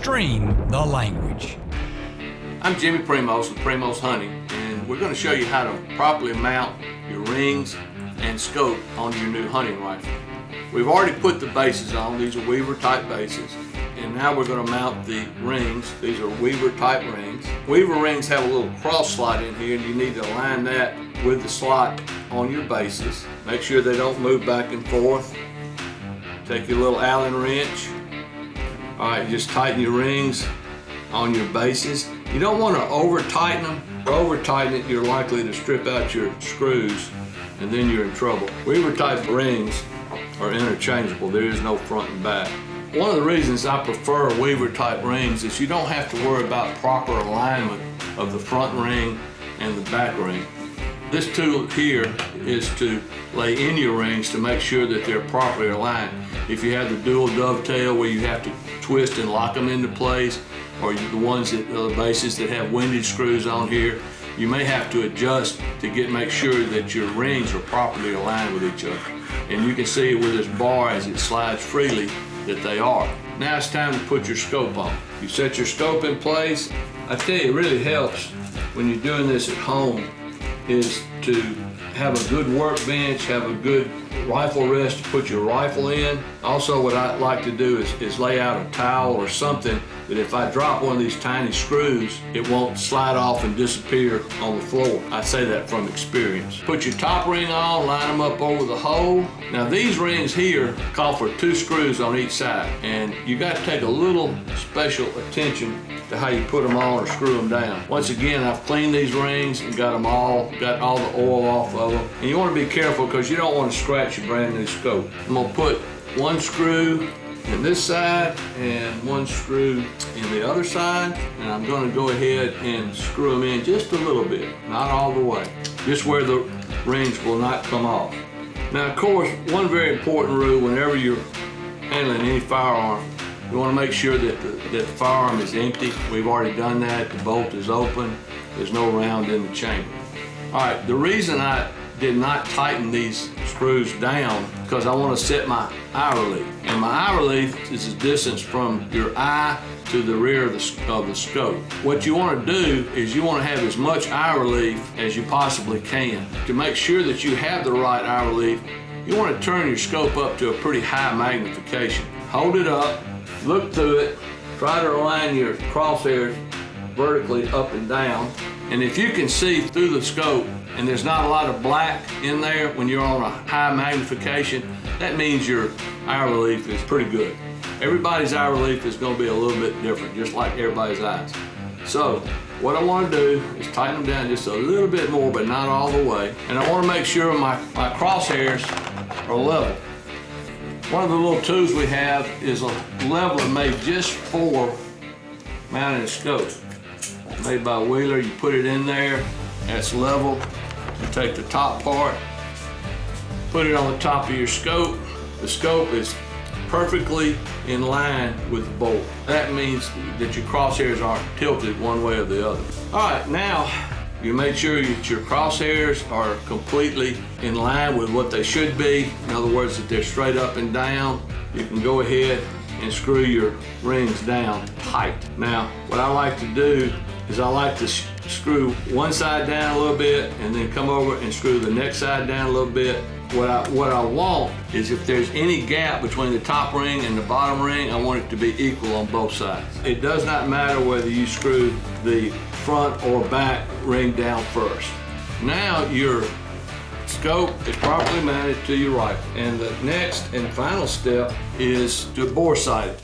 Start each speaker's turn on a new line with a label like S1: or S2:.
S1: Stream the language.
S2: I'm Jimmy Primos with Primos Hunting, and we're going to show you how to properly mount your rings and scope on your new hunting rifle. We've already put the bases on. These are Weaver type bases, and now we're going to mount the rings. These are Weaver type rings. Weaver rings have a little cross slot in here, and you need to align that with the slot on your bases. Make sure they don't move back and forth. Take your little Allen wrench. All right, just tighten your rings on your bases. You don't want to over tighten them. Over tighten it, you're likely to strip out your screws, and then you're in trouble. Weaver type rings are interchangeable. There is no front and back. One of the reasons I prefer Weaver type rings is you don't have to worry about proper alignment of the front ring and the back ring. This tool here is to lay in your rings to make sure that they're properly aligned. If you have the dual dovetail where you have to twist and lock them into place, or the ones that the bases that have windage screws on here, you may have to adjust to make sure that your rings are properly aligned with each other. And you can see with this bar as it slides freely that they are. Now it's time to put your scope on. You set your scope in place. I tell you, it really helps when you're doing this at home is to have a good workbench, have a good rifle rest to put your rifle in. Also, what I like to do is lay out a towel or something that if I drop one of these tiny screws, it won't slide off and disappear on the floor. I say that from experience. Put your top ring on, line them up over the hole. Now these rings here call for 2 screws on each side, and you got to take a little special attention to how you put them on or screw them down. Once again, I've cleaned these rings and got all the oil off of them. And you want to be careful because you don't want to scratch your brand new scope. I'm going to put 1 screw in this side and 1 screw in the other side, and I'm going to go ahead and screw them in just a little bit, not all the way, just where the rings will not come off. Now, of course, one very important rule whenever you're handling any firearm, you want to make sure that the firearm is empty. We've already done that. The bolt is open. There's no round in the chamber. All right, the reason I did not tighten these screws down because I want to set my eye relief. And my eye relief is the distance from your eye to the rear of the scope. What you want to do is you want to have as much eye relief as you possibly can. To make sure that you have the right eye relief, you want to turn your scope up to a pretty high magnification. Hold it up, look through it, try to align your crosshairs vertically up and down. And if you can see through the scope and there's not a lot of black in there when you're on a high magnification, that means your eye relief is pretty good. Everybody's eye relief is going to be a little bit different, just like everybody's eyes. So what I want to do is tighten them down just a little bit more, but not all the way. And I want to make sure my crosshairs are level. One of the little tools we have is a leveler made just for mounting a scope. Made by Wheeler. You put it in there, that's level. You take the top part, put it on the top of your scope. The scope is perfectly in line with the bolt. That means that your crosshairs aren't tilted one way or the other. All right, now you make sure that your crosshairs are completely in line with what they should be. In other words, that they're straight up and down. You can go ahead and screw your rings down tight. Now, what I like to do is I like to screw one side down a little bit and then come over and screw the next side down a little bit. What I want is if there's any gap between the top ring and the bottom ring, I want it to be equal on both sides. It does not matter whether you screw the front or back ring down first. Now your scope is properly mounted to your rifle. And the next and final step is to bore sight it.